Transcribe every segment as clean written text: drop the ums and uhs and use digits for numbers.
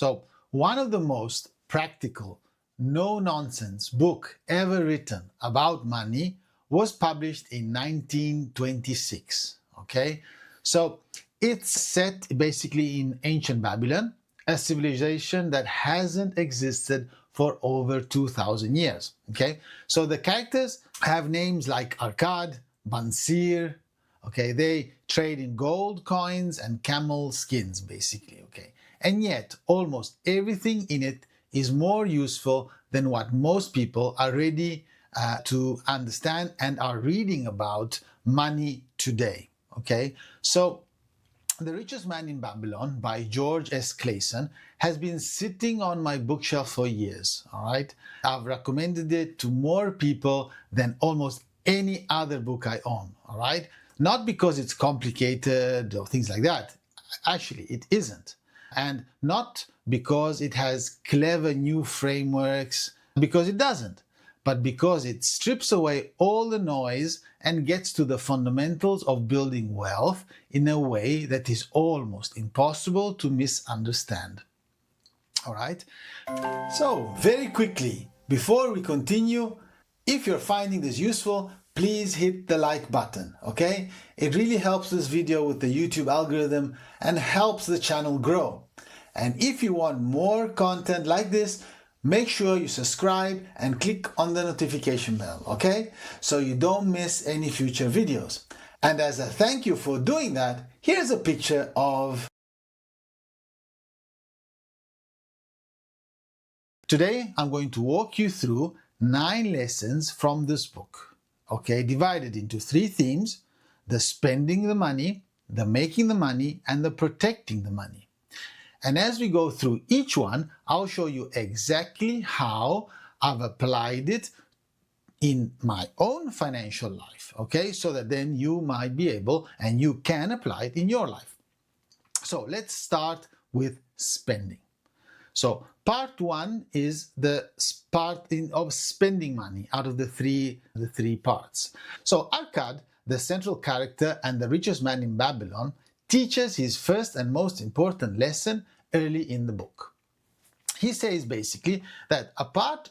So one of the most practical, no-nonsense book ever written about money was published in 1926. Okay, so it's set basically in ancient Babylon, a civilization that hasn't existed for over 2,000 years. Okay, so the characters have names like Arkad, Bansir. Okay, they trade in gold coins and camel skins, basically. Okay, and yet almost everything in it is more useful than what most people are ready to understand and are reading about money today. Okay, so The Richest Man in Babylon by George S. Clason has been sitting on my bookshelf for years. All right, I've recommended it to more people than almost any other book I own. All right, not because it's complicated or things like that. Actually, it isn't. And not because it has clever new frameworks, because it doesn't, but because it strips away all the noise and gets to the fundamentals of building wealth in a way that is almost impossible to misunderstand. All right? So, very quickly, before we continue, if you're finding this useful, please hit the like button, okay? It really helps this video with the YouTube algorithm and helps the channel grow. And if you want more content like this, make sure you subscribe and click on the notification bell, okay? So you don't miss any future videos. And as a thank you for doing that, here's a picture of... Today, I'm going to walk you through 9 lessons from this book, okay? Divided into 3 themes: the spending the money, the making the money, and the protecting the money. And as we go through each one, I'll show you exactly how I've applied it in my own financial life, okay? So that then you might be able and you can apply it in your life. So let's start with spending. So part 1 is the part of spending money out of the three parts. So Arkad, the central character and the richest man in Babylon, teaches his first and most important lesson early in the book. He says basically that a part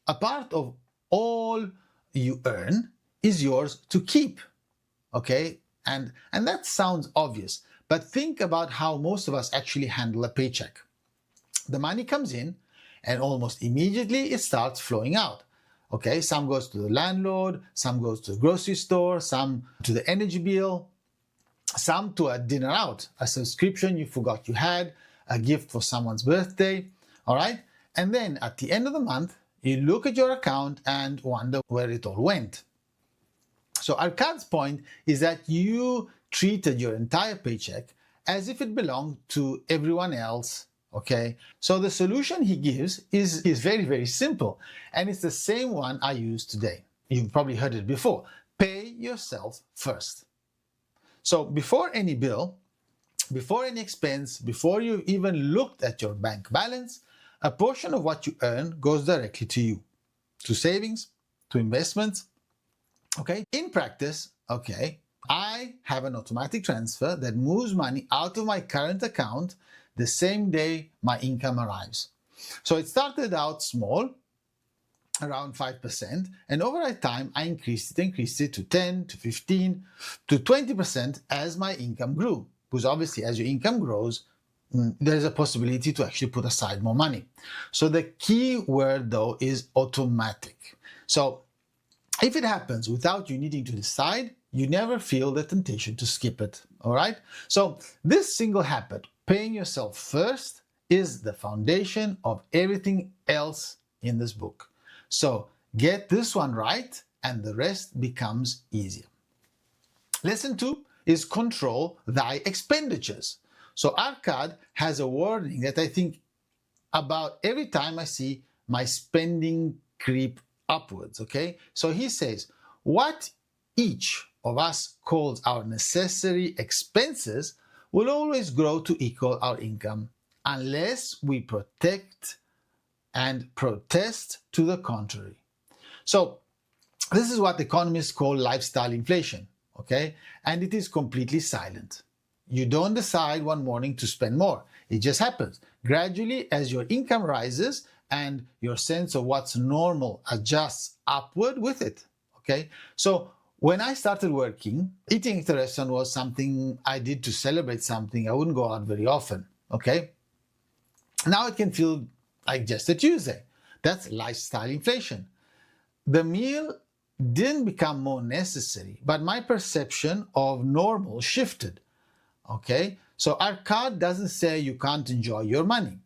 of all you earn is yours to keep, okay? And that sounds obvious, but think about how most of us actually handle a paycheck. The money comes in and almost immediately it starts flowing out. Okay, some goes to the landlord, some goes to the grocery store, some to the energy bill, some to a dinner out, a subscription you forgot you had, a gift for someone's birthday, all right? And then at the end of the month, you look at your account and wonder where it all went. So Arkad's point is that you treated your entire paycheck as if it belonged to everyone else, okay? So the solution he gives is very, very simple, and it's the same one I use today. You've probably heard it before. Pay yourself first. So before any bill, before any expense, before you even looked at your bank balance, a portion of what you earn goes directly to you, to savings, to investments, okay? In practice, okay, I have an automatic transfer that moves money out of my current account the same day my income arrives. So it started out small, around 5%, and over time I increased it to 10, to 15, to 20% as my income grew. Because obviously as your income grows, there's a possibility to actually put aside more money. So the key word though is automatic. So if it happens without you needing to decide, you never feel the temptation to skip it, all right? So this single habit, paying yourself first, is the foundation of everything else in this book. So get this one right and the rest becomes easier. Lesson 2 is control thy expenditures. So Arkad has a warning that I think about every time I see my spending creep upwards, okay? So he says, what each of us calls our necessary expenses will always grow to equal our income unless we protect and protest to the contrary. So this is what economists call lifestyle inflation, okay? And it is completely silent. You don't decide one morning to spend more. It just happens. Gradually, as your income rises and your sense of what's normal adjusts upward with it. Okay? So when I started working, eating at a restaurant was something I did to celebrate something. I wouldn't go out very often. Okay? Now it can feel like just a Tuesday. That's lifestyle inflation. The meal didn't become more necessary, but my perception of normal shifted. Okay? So our card doesn't say you can't enjoy your money.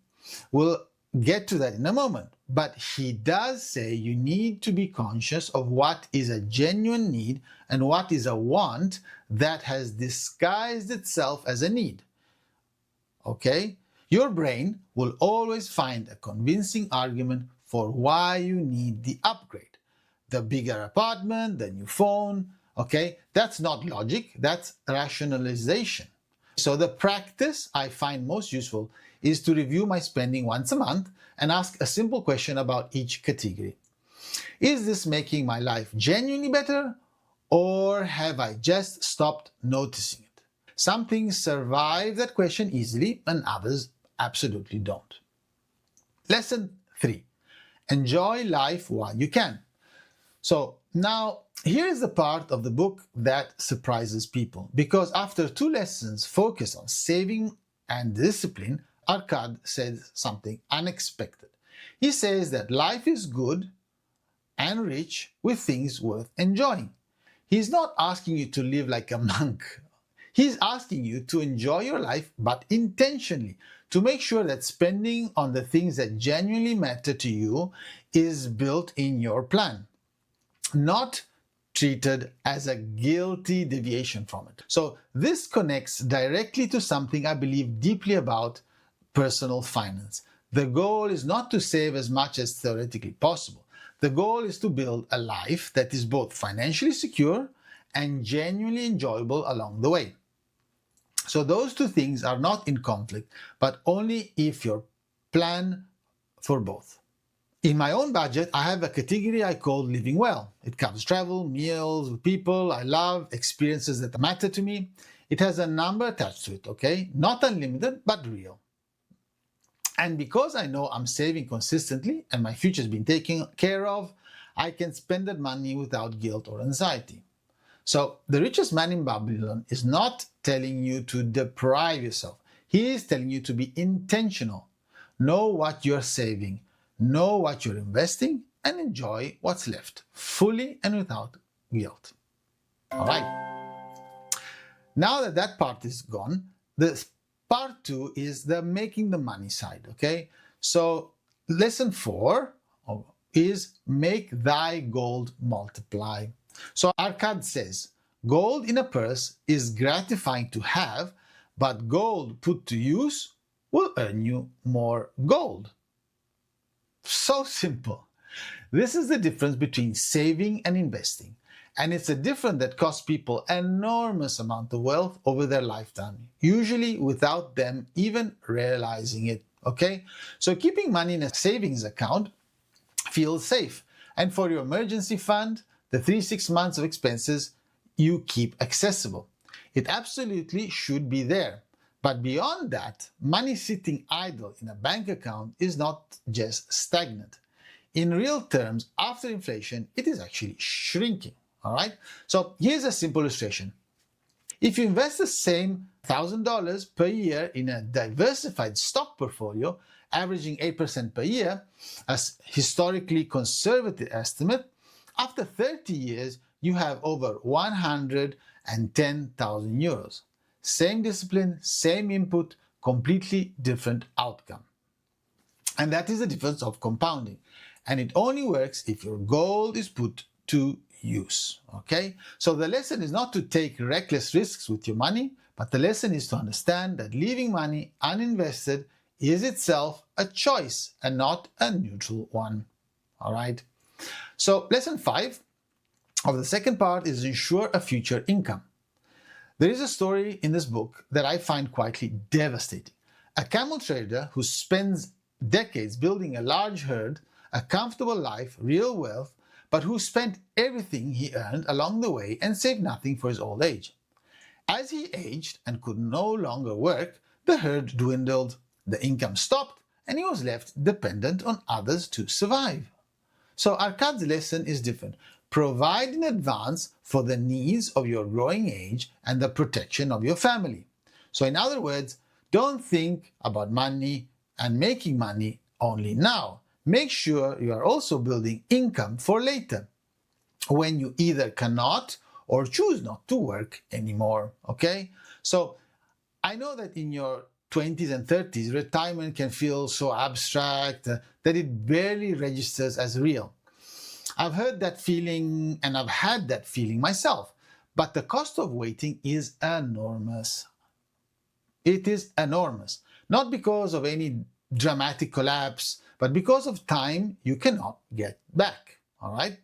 We'll get to that in a moment. But he does say you need to be conscious of what is a genuine need and what is a want that has disguised itself as a need. Okay? Your brain will always find a convincing argument for why you need the upgrade. The bigger apartment, the new phone, okay? That's not logic, that's rationalization. So the practice I find most useful is to review my spending once a month and ask a simple question about each category. Is this making my life genuinely better, or have I just stopped noticing it? Some things survive that question easily and others absolutely don't. Lesson 3. Enjoy life while you can. So now, here is the part of the book that surprises people, because after 2 lessons focused on saving and discipline, Arkad says something unexpected. He says that life is good and rich with things worth enjoying. He's not asking you to live like a monk. He's asking you to enjoy your life, but intentionally, to make sure that spending on the things that genuinely matter to you is built in your plan, not treated as a guilty deviation from it. So this connects directly to something I believe deeply about personal finance. The goal is not to save as much as theoretically possible. The goal is to build a life that is both financially secure and genuinely enjoyable along the way. So those 2 things are not in conflict, but only if you plan for both. In my own budget, I have a category I call living well. It covers travel, meals with people I love, experiences that matter to me. It has a number attached to it, okay? Not unlimited, but real. And because I know I'm saving consistently and my future has been taken care of, I can spend that money without guilt or anxiety. So the richest man in Babylon is not telling you to deprive yourself. He is telling you to be intentional. Know what you're saving, know what you're investing, and enjoy what's left, fully and without guilt. All right. Now that that part is gone, the part 2 is the making the money side, okay? So lesson 4 is make thy gold multiply. So Arkad says, gold in a purse is gratifying to have, but gold put to use will earn you more gold. So simple. This is the difference between saving and investing. And it's a difference that costs people enormous amount of wealth over their lifetime, usually without them even realizing it, okay? So keeping money in a savings account feels safe. And for your emergency fund, the 3-6 months of expenses you keep accessible. It absolutely should be there. But beyond that, money sitting idle in a bank account is not just stagnant. In real terms, after inflation, it is actually shrinking. All right? So here's a simple illustration. If you invest the same $1,000 per year in a diversified stock portfolio, averaging 8% per year, a historically conservative estimate, after 30 years, you have over 110,000 euros. Same discipline, same input, completely different outcome. And that is the difference of compounding. And it only works if your gold is put to use, okay? So the lesson is not to take reckless risks with your money, but the lesson is to understand that leaving money uninvested is itself a choice and not a neutral one, all right? So lesson 5 of the second part is ensure a future income. There is a story in this book that I find quietly devastating. A camel trader who spends decades building a large herd, a comfortable life, real wealth, but who spent everything he earned along the way and saved nothing for his old age. As he aged and could no longer work, the herd dwindled. The income stopped and he was left dependent on others to survive. So Arkad's lesson is different. Provide in advance for the needs of your growing age and the protection of your family. So in other words, don't think about money and making money only now. Make sure you are also building income for later, when you either cannot or choose not to work anymore. Okay? So I know that in your 20s and 30s, retirement can feel so abstract that it barely registers as real. I've heard that feeling and I've had that feeling myself, but the cost of waiting is enormous. It is enormous, not because of any dramatic collapse, but because of time you cannot get back. All right?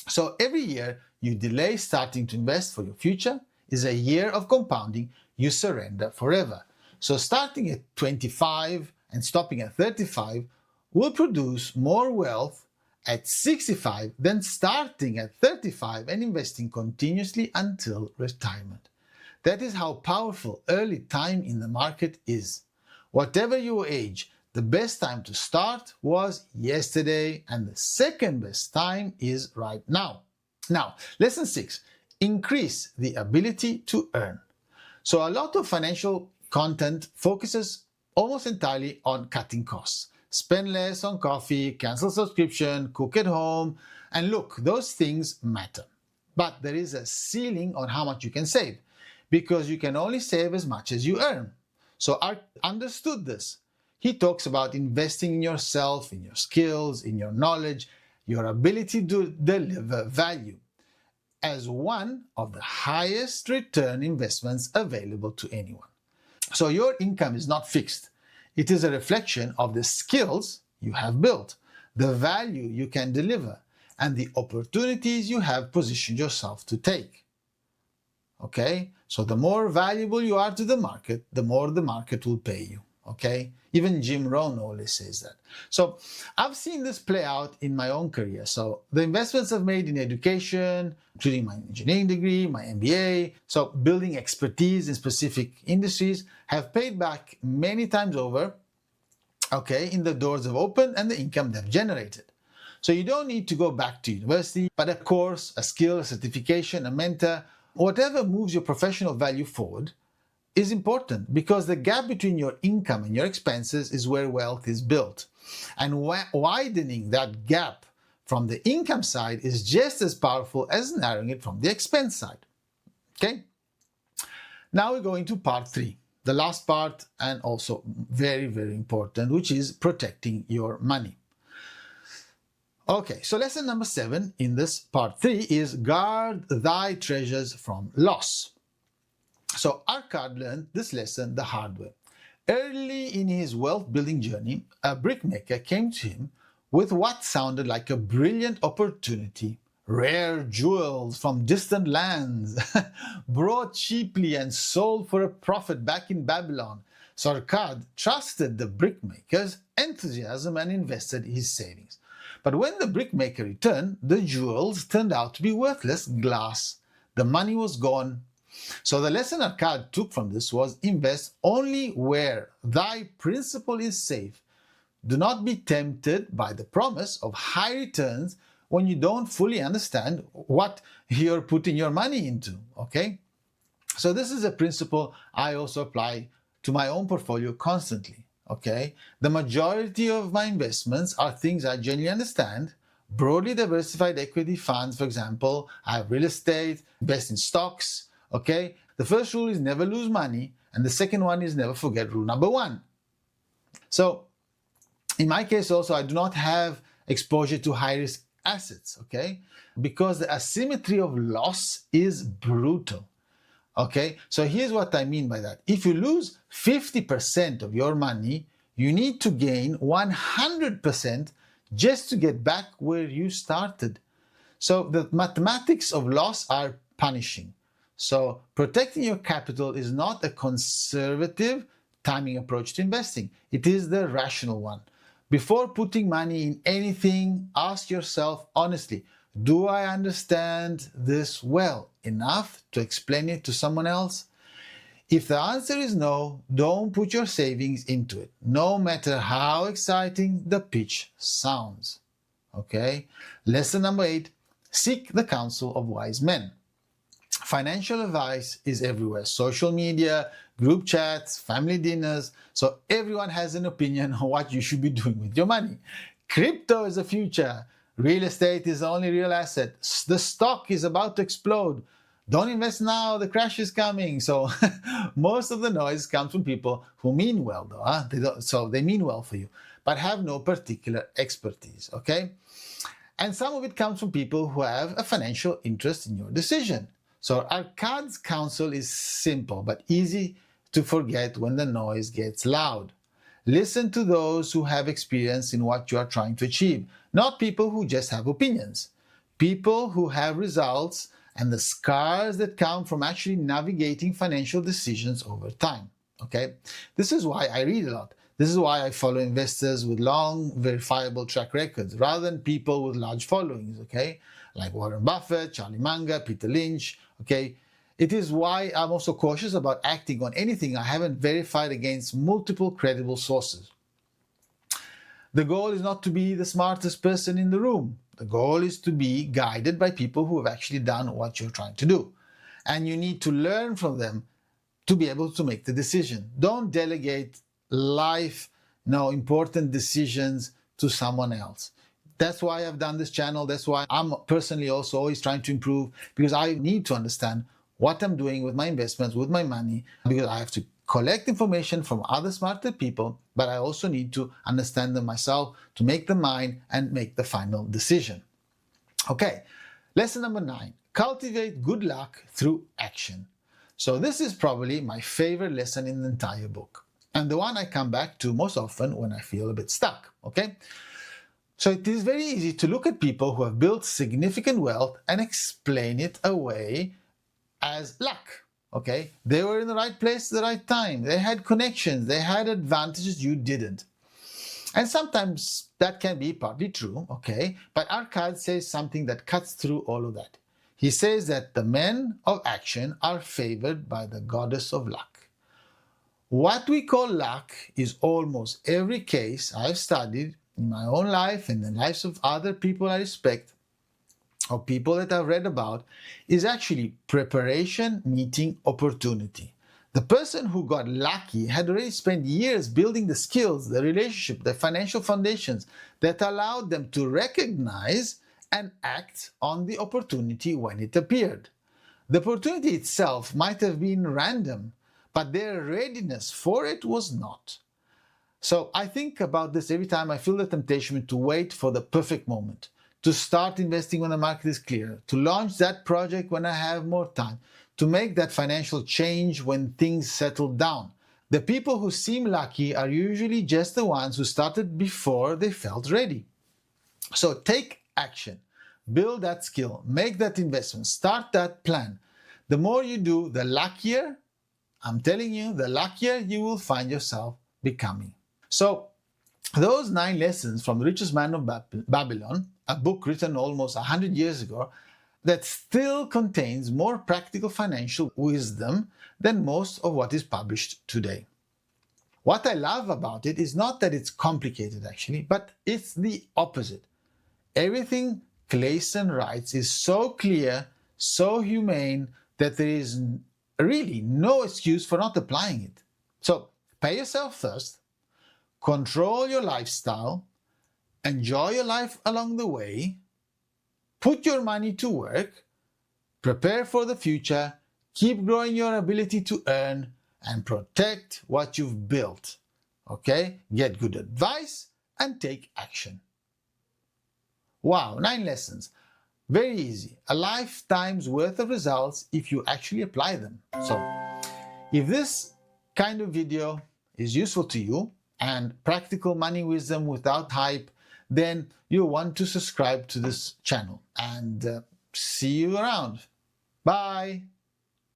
So every year you delay starting to invest for your future is a year of compounding you surrender forever. So starting at 25 and stopping at 35 will produce more wealth at 65 than starting at 35 and investing continuously until retirement. That is how powerful early time in the market is. Whatever your age, the best time to start was yesterday, and the second best time is right now. Now, lesson 6, increase the ability to earn. So a lot of financial content focuses almost entirely on cutting costs. Spend less on coffee, cancel subscription, cook at home, and look, those things matter. But there is a ceiling on how much you can save, because you can only save as much as you earn. So Art understood this. He talks about investing in yourself, in your skills, in your knowledge, your ability to deliver value as one of the highest return investments available to anyone. So your income is not fixed. It is a reflection of the skills you have built, the value you can deliver, and the opportunities you have positioned yourself to take. Okay? So the more valuable you are to the market, the more the market will pay you. Okay? Even Jim Rohn always says that. So I've seen this play out in my own career. So the investments I've made in education, including my engineering degree, my MBA, so building expertise in specific industries, have paid back many times over. Okay, in the doors have opened and the income they've generated. So you don't need to go back to university, but a course, a skill, a certification, a mentor, whatever moves your professional value forward is important, because the gap between your income and your expenses is where wealth is built. And widening that gap from the income side is just as powerful as narrowing it from the expense side. Okay? Now we're going to part 3, the last part, and also very, very important, which is protecting your money. Okay, so lesson number 7 in this part 3 is guard thy treasures from loss. So Arkad learned this lesson the hard way. Early in his wealth-building journey, a brickmaker came to him with what sounded like a brilliant opportunity. Rare jewels from distant lands, brought cheaply and sold for a profit back in Babylon. So Arkad trusted the brickmaker's enthusiasm and invested his savings. But when the brickmaker returned, the jewels turned out to be worthless glass. The money was gone. So the lesson Arkad took from this was, invest only where thy principal is safe. Do not be tempted by the promise of high returns when you don't fully understand what you're putting your money into, okay? So this is a principle I also apply to my own portfolio constantly, okay? The majority of my investments are things I genuinely understand. Broadly diversified equity funds, for example. I have real estate, invest in stocks, okay? The first rule is never lose money, and the second one is never forget rule number 1. So in my case also, I do not have exposure to high-risk assets, okay? Because the asymmetry of loss is brutal, okay? So here's what I mean by that. If you lose 50% of your money, you need to gain 100% just to get back where you started. So the mathematics of loss are punishing. So protecting your capital is not a conservative timing approach to investing. It is the rational one. Before putting money in anything, ask yourself honestly, do I understand this well enough to explain it to someone else? If the answer is no, don't put your savings into it, no matter how exciting the pitch sounds. Okay? Lesson number 8, seek the counsel of wise men. Financial advice is everywhere. Social media, group chats, family dinners. So everyone has an opinion on what you should be doing with your money. Crypto is the future. Real estate is the only real asset. The stock is about to explode. Don't invest now, the crash is coming. So most of the noise comes from people who mean well, though. So they mean well for you, but have no particular expertise, okay? And some of it comes from people who have a financial interest in your decision. So our card's counsel is simple but easy to forget when the noise gets loud. Listen to those who have experience in what you are trying to achieve, not people who just have opinions. People who have results and the scars that come from actually navigating financial decisions over time. Okay? This is why I read a lot. This is why I follow investors with long, verifiable track records rather than people with large followings, okay? Like Warren Buffett, Charlie Munger, Peter Lynch, okay? It is why I'm also cautious about acting on anything I haven't verified against multiple credible sources. The goal is not to be the smartest person in the room. The goal is to be guided by people who have actually done what you're trying to do. And you need to learn from them to be able to make the decision. Don't delegate life, important decisions to someone else. That's why I've done this channel. That's why I'm personally also always trying to improve, because I need to understand what I'm doing with my investments, with my money, because I have to collect information from other smarter people, but I also need to understand them myself to make them mine and make the final decision. Okay, lesson number 9, cultivate good luck through action. So this is probably my favorite lesson in the entire book, and the one I come back to most often when I feel a bit stuck, okay? So it is very easy to look at people who have built significant wealth and explain it away as luck, okay? They were in the right place at the right time. They had connections. They had advantages you didn't. And sometimes that can be partly true, okay? But our card says something that cuts through all of that. He says that the men of action are favored by the goddess of luck. What we call luck is almost every case I've studied in my own life and the lives of other people I respect, or people that I've read about, is actually preparation meeting opportunity. The person who got lucky had already spent years building the skills, the relationship, the financial foundations that allowed them to recognize and act on the opportunity when it appeared. The opportunity itself might have been random, but their readiness for it was not. So I think about this every time I feel the temptation to wait for the perfect moment, to start investing when the market is clear, to launch that project when I have more time, to make that financial change when things settle down. The people who seem lucky are usually just the ones who started before they felt ready. So take action, build that skill, make that investment, start that plan. The more you do, the luckier, I'm telling you, the luckier you will find yourself becoming. So those 9 lessons from The Richest Man of Babylon, a book written almost 100 years ago, that still contains more practical financial wisdom than most of what is published today. What I love about it is not that it's complicated actually, but it's the opposite. Everything Clason writes is so clear, so humane, that there is really no excuse for not applying it. So pay yourself first, control your lifestyle, enjoy your life along the way, put your money to work, prepare for the future, keep growing your ability to earn, and protect what you've built. Okay? Get good advice and take action. Wow, 9 lessons. Very easy. A lifetime's worth of results if you actually apply them. So, if this kind of video is useful to you and practical money wisdom without hype, then you'll want to subscribe to this channel, and see you around. Bye.